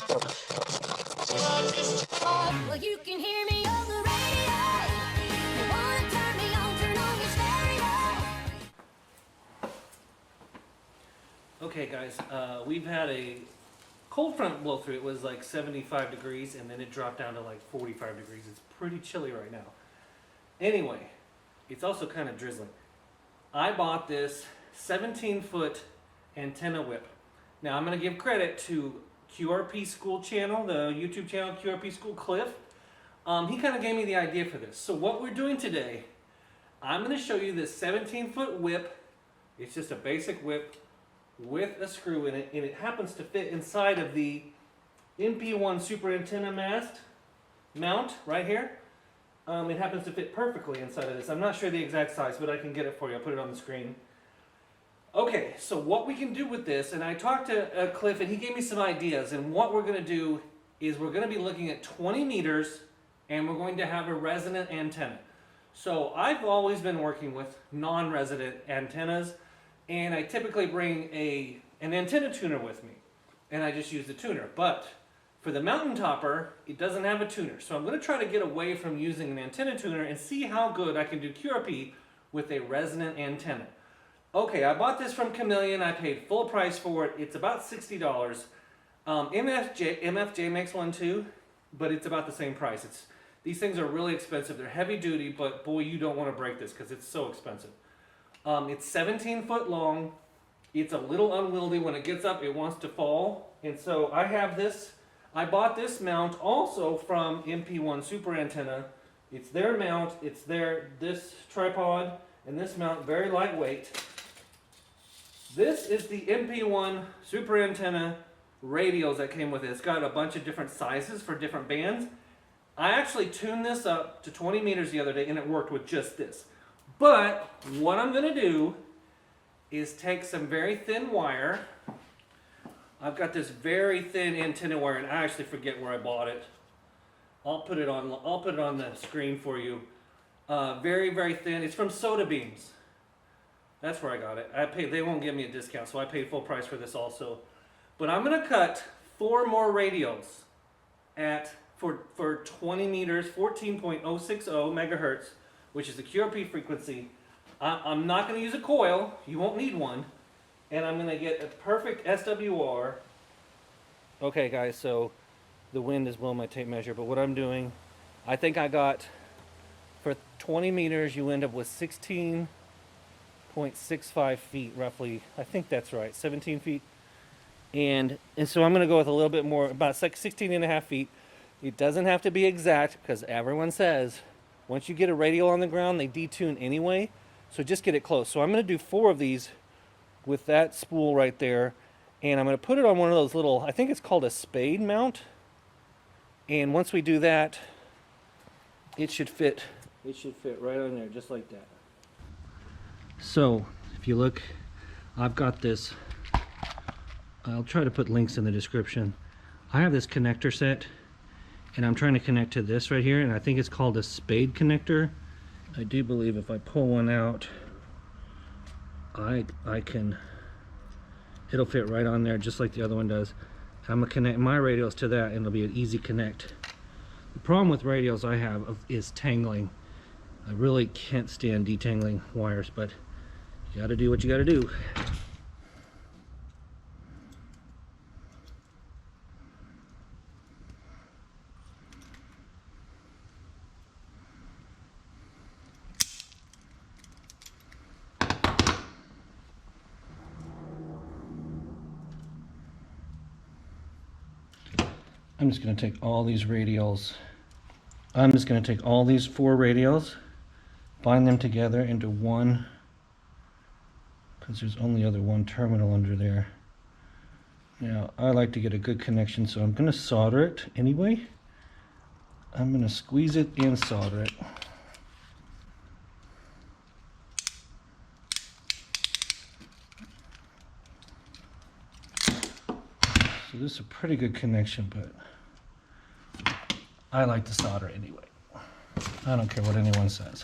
Well, you can hear me on the radio. You wanna turn me on, turn on your stereo. Okay guys, we've had a cold front blow through. It was like 75 degrees and then it dropped down to like 45 degrees. It's pretty chilly right now. Anyway, it's also kind of drizzling. I bought this 17-foot antenna whip. Now I'm going to give credit to QRP School channel, the YouTube channel QRP School Cliff. He kind of gave me the idea for this. So what we're doing today, I'm going to show you this 17-foot whip. It's just a basic whip with a screw in it, and it happens to fit inside of the MP1 super antenna mount right here. It happens to fit perfectly inside of this. I'm not sure the exact size, but I can get it for you. I'll put it on the screen. Okay, so what we can do with this, and I talked to Cliff and he gave me some ideas, and what we're going to do is we're going to be looking at 20 meters and we're going to have a resonant antenna. So I've always been working with non-resonant antennas, and I typically bring an antenna tuner with me, and I just use the tuner. But for the Mtn Topper, it doesn't have a tuner. So I'm going to try to get away from using an antenna tuner and see how good I can do QRP with a resonant antenna. Okay, I bought this from Chameleon. I paid full price for it. It's about $60. MFJ makes one too, but it's about the same price. These things are really expensive. They're heavy duty, but boy, you don't want to break this because it's so expensive. It's 17 foot long. It's a little unwieldy. When it gets up, it wants to fall. And so I have this. I bought this mount also from MP1 Super Antenna. It's their mount. It's this tripod and this mount, very lightweight. This is the MP1 Super Antenna Radials that came with it. It's got a bunch of different sizes for different bands. I actually tuned this up to 20 meters the other day and it worked with just this. But what I'm going to do is take some very thin wire. I've got this very thin antenna wire, and I actually forget where I bought it. I'll put it on the screen for you. Very, very thin. It's from SOTA beams. That's where I got it. They won't give me a discount, so I paid full price for this also. But I'm going to cut 4 more radials for 20 meters, 14.060 megahertz, which is the QRP frequency. I'm not going to use a coil. You won't need one. And I'm going to get a perfect SWR. Okay, guys, so the wind is blowing my tape measure, but what I'm doing, I think I got, for 20 meters, you end up with 16.65 feet, roughly. I think that's right, 17 feet. And so I'm going to go with a little bit more, about 16 and a half feet. It doesn't have to be exact, because everyone says, once you get a radial on the ground, they detune anyway. So just get it close. So I'm going to do 4 of these with that spool right there. And I'm going to put it on one of those little, I think it's called a spade mount. And once we do that, it should fit right on there, just like that. So if you look, I've got this, I'll try to put links in the description. I have this connector set, and I'm trying to connect to this right here, and I think it's called a spade connector. I do believe if I pull one out, I can, it'll fit right on there just like the other one does. I'm gonna connect my radials to that, and it'll be an easy connect. The problem with radials I have is tangling. I really can't stand detangling wires, but you gotta do what you gotta do. I'm just going to take all these radials. I'm just going to take all these 4 radials, bind them together into one, because there's only one terminal under there. Now, I like to get a good connection, so I'm going to solder it anyway. I'm going to squeeze it and solder it. So this is a pretty good connection, but I like to solder anyway. I don't care what anyone says.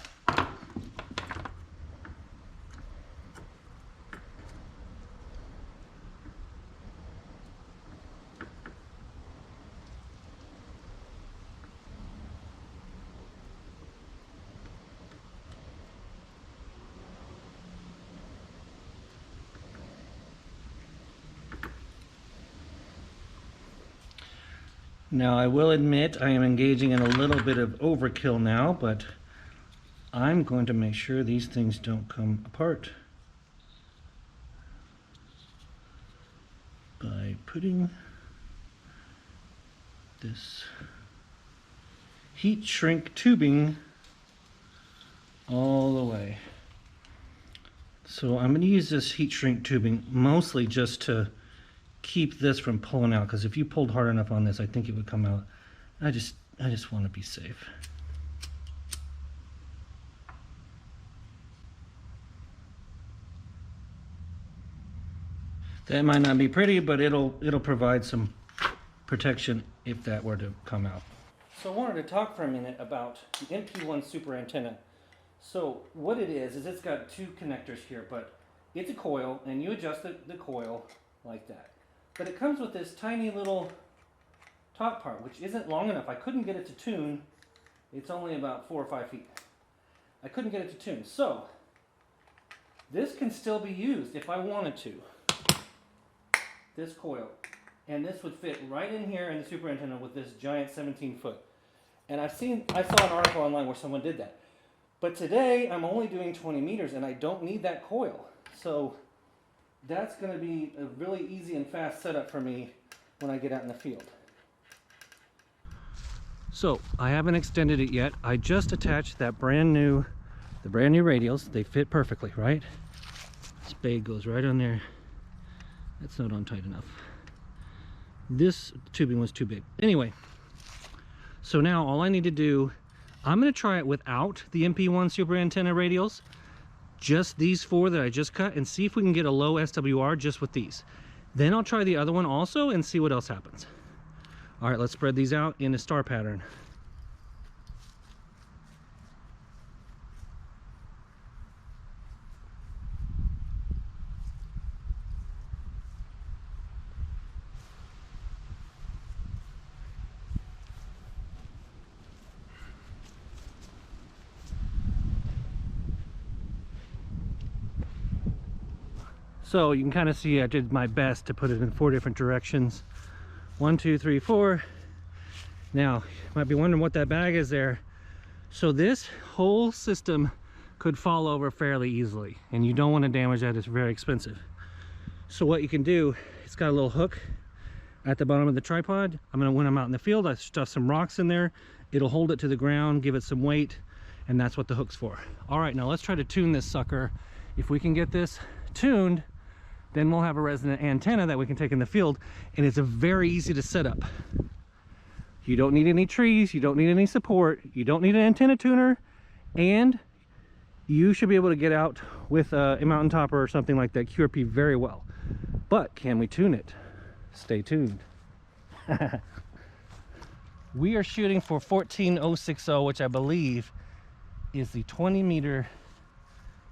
Now I will admit I am engaging in a little bit of overkill now, but I'm going to make sure these things don't come apart by putting this heat shrink tubing all the way. So I'm going to use this heat shrink tubing mostly just to keep this from pulling out, because if you pulled hard enough on this, I think it would come out. I just want to be safe. That might not be pretty, but it'll provide some protection if that were to come out. So I wanted to talk for a minute about the MP1 super antenna. So what it is it's got two connectors here, but it's a coil, and you adjust the coil like that. But it comes with this tiny little top part, which isn't long enough. I couldn't get it to tune. It's only about 4 or 5 feet. I couldn't get it to tune. So this can still be used if I wanted to. This coil. And this would fit right in here in the super antenna with this giant 17-foot. And I saw an article online where someone did that. But today I'm only doing 20 meters and I don't need that coil. So that's going to be a really easy and fast setup for me when I get out in the field. So I haven't extended it yet. I just attached that brand new radials. They fit perfectly, right? This spade goes right on there. That's not on tight enough. This tubing was too big. Anyway, so now all I need to do, I'm going to try it without the MP1 super antenna radials. Just these 4 that I just cut, and see if we can get a low SWR just with these. Then I'll try the other one also and see what else happens. All right, let's spread these out in a star pattern. So you can kind of see I did my best to put it in 4 different directions. 1, 2, 3, 4. Now, you might be wondering what that bag is there. So this whole system could fall over fairly easily, and you don't want to damage that. It's very expensive. So what you can do, it's got a little hook at the bottom of the tripod. When I'm out in the field, I stuff some rocks in there. It'll hold it to the ground, give it some weight, and that's what the hook's for. All right, now let's try to tune this sucker. If we can get this tuned, then we'll have a resonant antenna that we can take in the field, and it's very easy to set up. You don't need any trees, you don't need any support, you don't need an antenna tuner, and you should be able to get out with a Mtn Topper or something like that, QRP, very well. But can we tune it? Stay tuned. We are shooting for 14060, which I believe is the 20 meter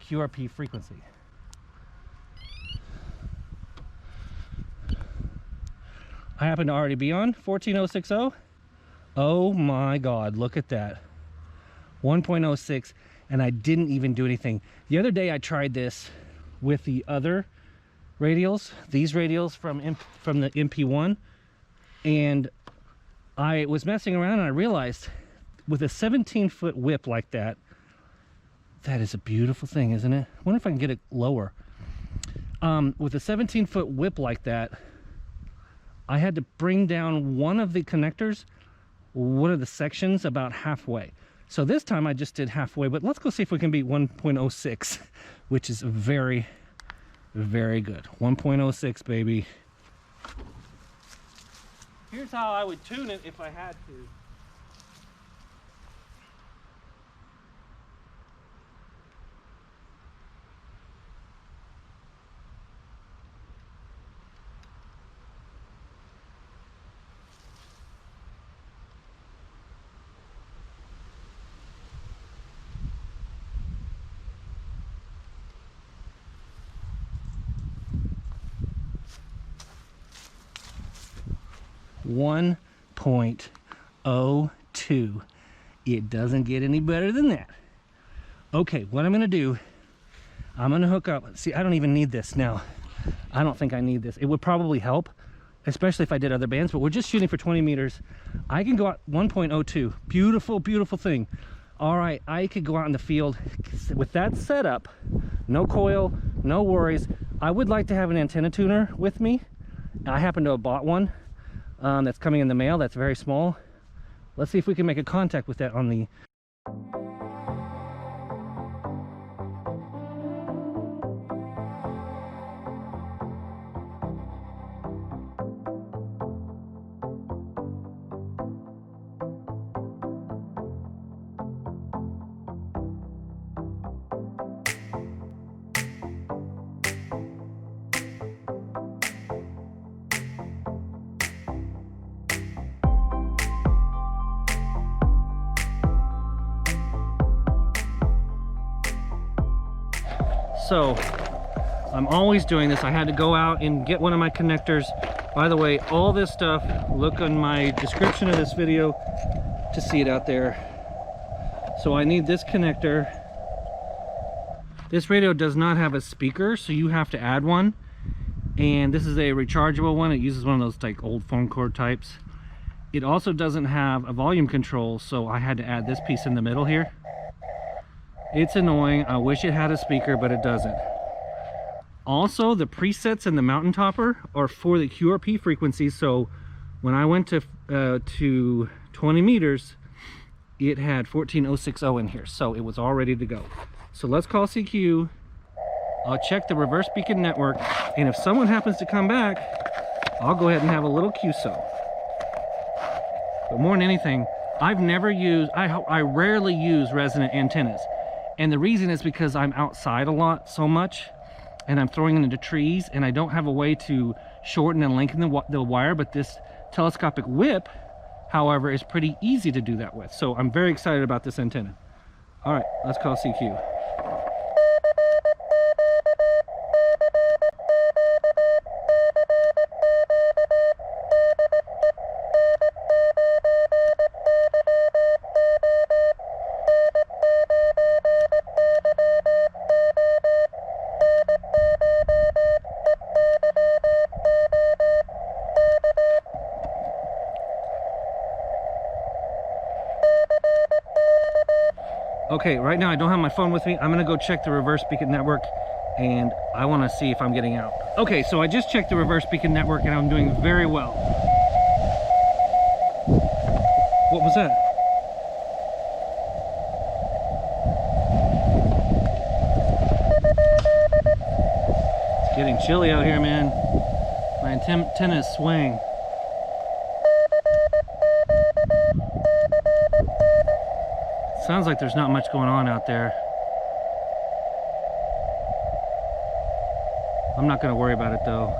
QRP frequency. I happen to already be on 14060. Oh my God, look at that. 1.06, and I didn't even do anything. The other day I tried this with the other radials, these radials from the MP1, and I was messing around and I realized with a 17-foot whip like that, that is a beautiful thing, isn't it? I wonder if I can get it lower. With a 17-foot whip like that, I had to bring down one of the connectors, one of the sections, about halfway. So this time I just did halfway, but let's go see if we can beat 1.06, which is very, very good. 1.06, baby. Here's how I would tune it if I had to. .02. It doesn't get any better than that. Okay, what I'm gonna do, I'm gonna hook up. See, I don't even need this now. I don't think I need this. It would probably help especially if I did other bands, but we're just shooting for 20 meters. I can go out 1.02. Beautiful, beautiful thing. All right, I could go out in the field with that setup, no coil, no worries. I would like to have an antenna tuner with me. I happen to have bought one that's coming in the mail. That's very small. Let's see if we can make a contact with that on the... So I'm always doing this. I had to go out and get one of my connectors. By the way, all this stuff, look on my description of this video to see it out there. So I need this connector. This radio does not have a speaker, so you have to add one. And this is a rechargeable one. It uses one of those like old phone cord types. It also doesn't have a volume control, so I had to add this piece in the middle here. It's annoying. I wish it had a speaker, but it doesn't. Also, the presets in the Mtn Topper are for the QRP frequencies, so when I went to 20 meters, it had 14060 in here, so it was all ready to go. So let's call CQ. I'll check the reverse beacon network, and if someone happens to come back, I'll go ahead and have a little QSO. But more than anything, I've never used, I rarely use resonant antennas. And the reason is because I'm outside a lot so much, and I'm throwing it into trees, and I don't have a way to shorten and lengthen the wire, but this telescopic whip, however, is pretty easy to do that with. So I'm very excited about this antenna. All right, let's call CQ. Okay, right now I don't have my phone with me. I'm gonna go check the reverse beacon network, and I wanna see if I'm getting out. Okay, so I just checked the reverse beacon network and I'm doing very well. What was that? It's getting chilly out here, man. My antenna is swaying. Sounds like there's not much going on out there. I'm not going to worry about it though.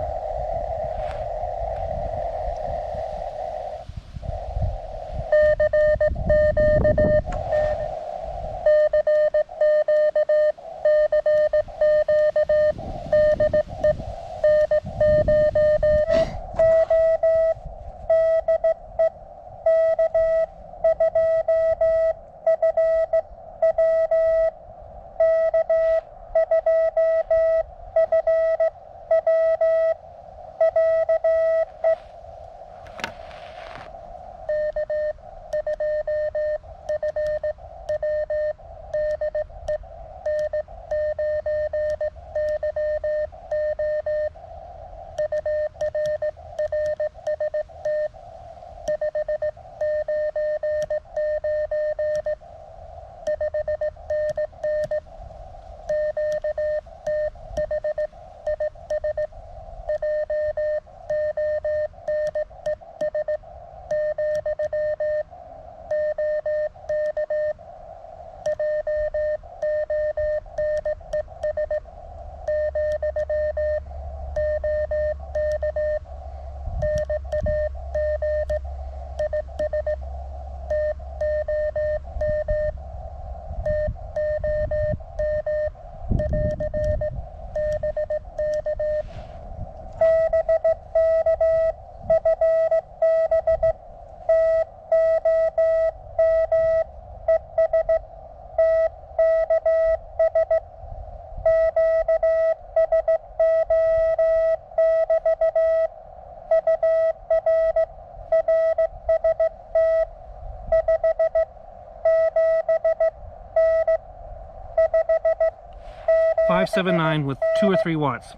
579 with 2 or 3 watts.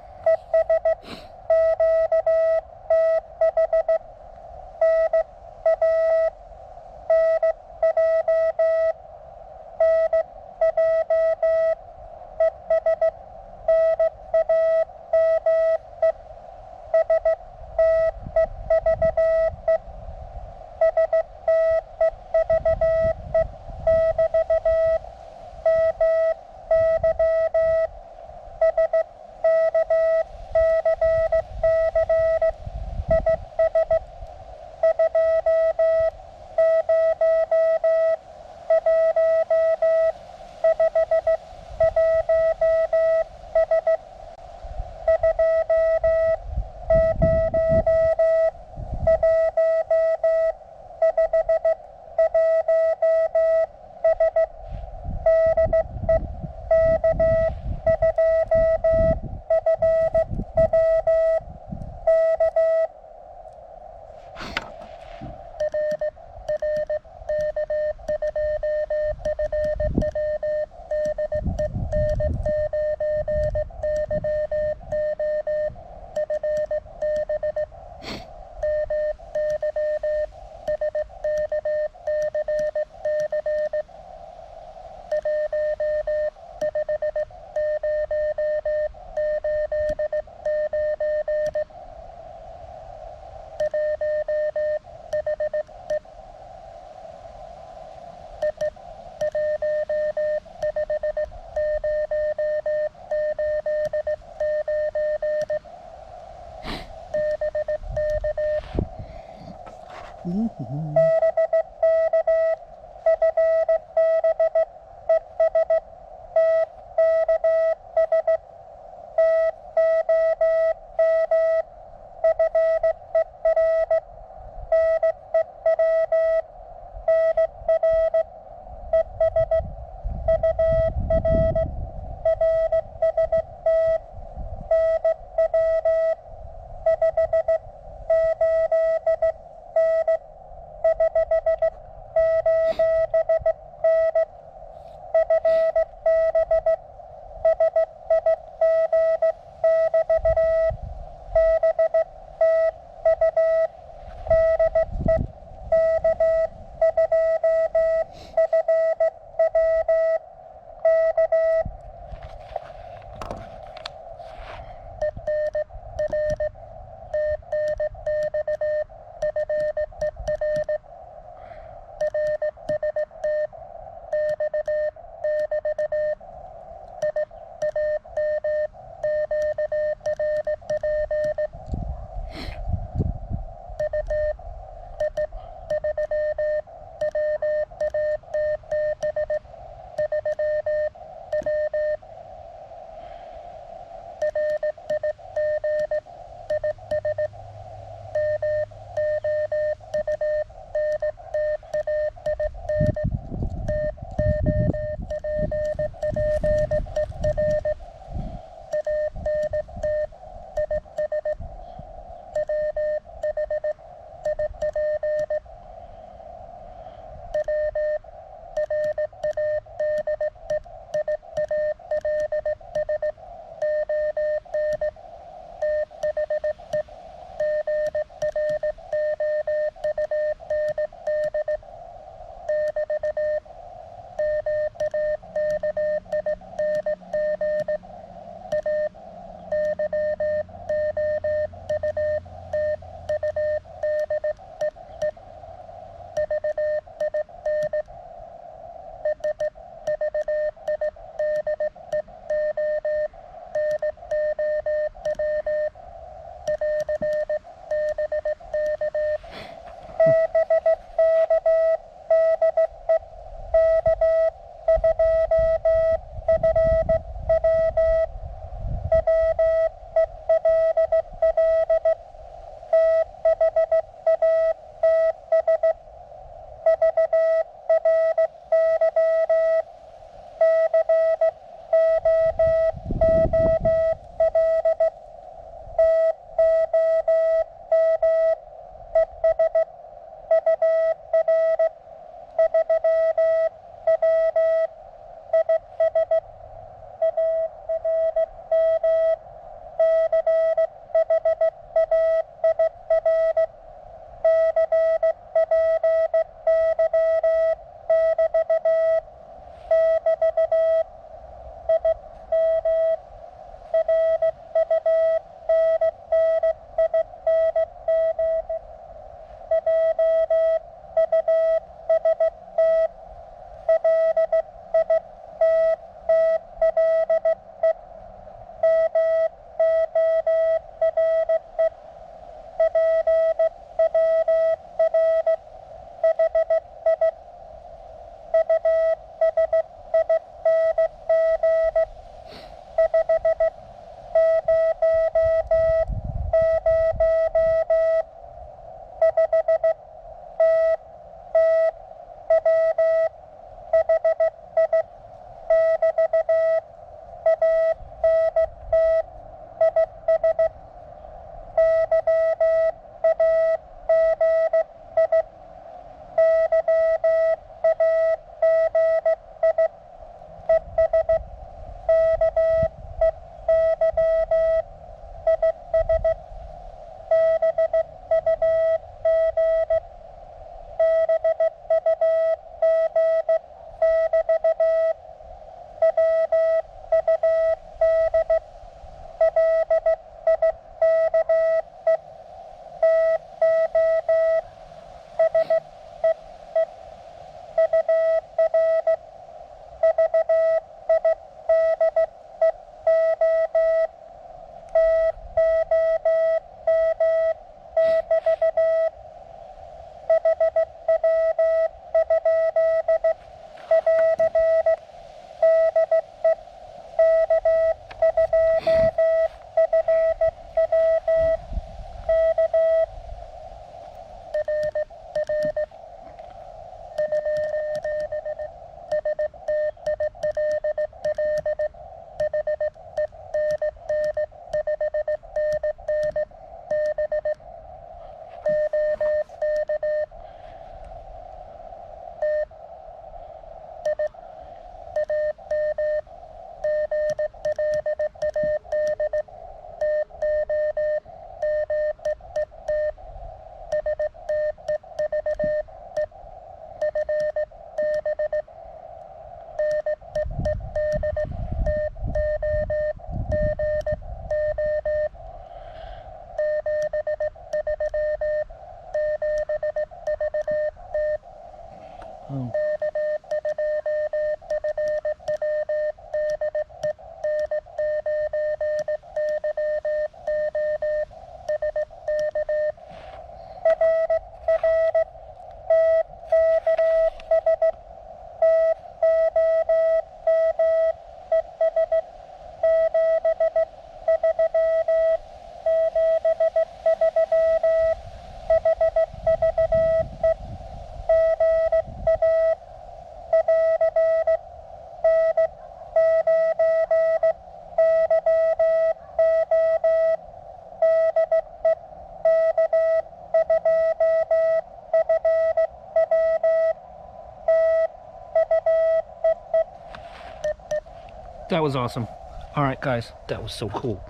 That was awesome. All right, guys, that was so cool.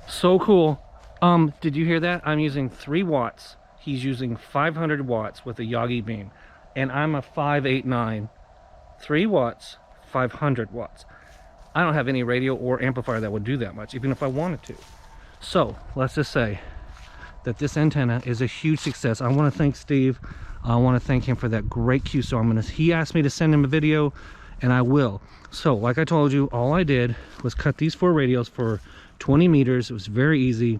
So cool. Did you hear that? I'm using 3 watts. He's using 500 watts with a Yagi beam. And I'm a 589. 3 watts, 500 watts. I don't have any radio or amplifier that would do that much, even if I wanted to. So, let's just say that this antenna is a huge success. I want to thank Steve. I want to thank him for that great QSO. He asked me to send him a video, and I will. So, like I told you, all I did was cut these 4 radials for 20 meters. It was very easy.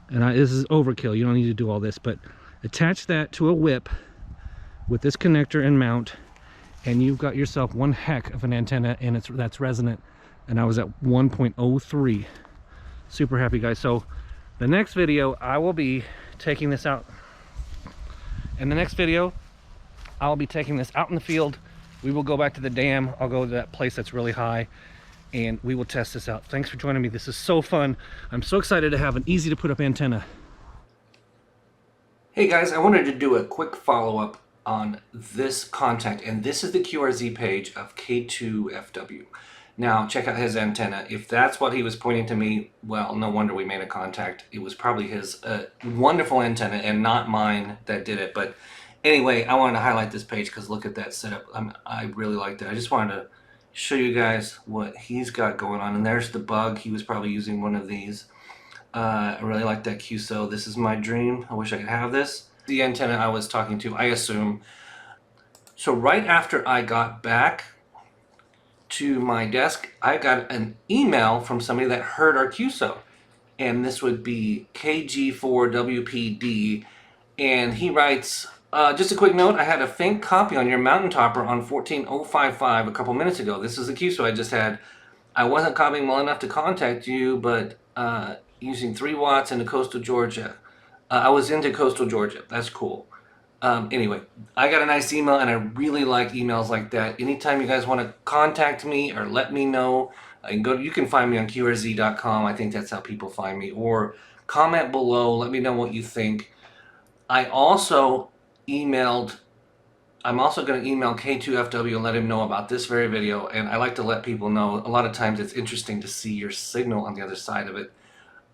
And this is overkill. You don't need to do all this, but attach that to a whip with this connector and mount, and you've got yourself one heck of an antenna, and that's resonant. And I was at 1.03. Super happy, guys. So the next video, I will be taking this out. In the next video, I'll be taking this out in the field. We will go back to the dam. I'll go to that place that's really high, and we will test this out. Thanks for joining me. This is so fun. I'm so excited to have an easy to put up antenna. Hey guys, I wanted to do a quick follow-up on this contact, and this is the QRZ page of K2FW. Now, check out his antenna. If that's what he was pointing to me, well, no wonder we made a contact. It was probably his wonderful antenna and not mine that did it. But anyway, I wanted to highlight this page because look at that setup. I really like that. I just wanted to show you guys what he's got going on. And there's the bug. He was probably using one of these. I really like that QSO. This is my dream. I wish I could have this. The antenna I was talking to, I assume. So right after I got back to my desk, I got an email from somebody that heard our QSO, and this would be KG4WPD, and he writes, just a quick note, I had a faint copy on your Mtn Topper on 14055 a couple minutes ago. This is the QSO I just had. I wasn't copying well enough to contact you, but using 3 watts into coastal Georgia. I was into coastal Georgia. That's cool. Anyway, I got a nice email, and I really like emails like that. Anytime you guys want to contact me or let me know, you can find me on QRZ.com. I think that's how people find me. Or comment below. Let me know what you think. I'm also going to email K2FW and let him know about this very video. And I like to let people know. A lot of times it's interesting to see your signal on the other side of it.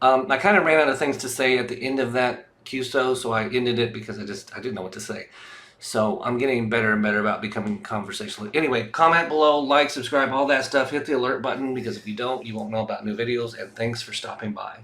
I kind of ran out of things to say at the end of that QSO, so I ended it because I didn't know what to say. So I'm getting better and better about becoming conversational. Anyway, comment below, like, subscribe, all that stuff. Hit the alert button, because if you don't, you won't know about new videos. And thanks for stopping by.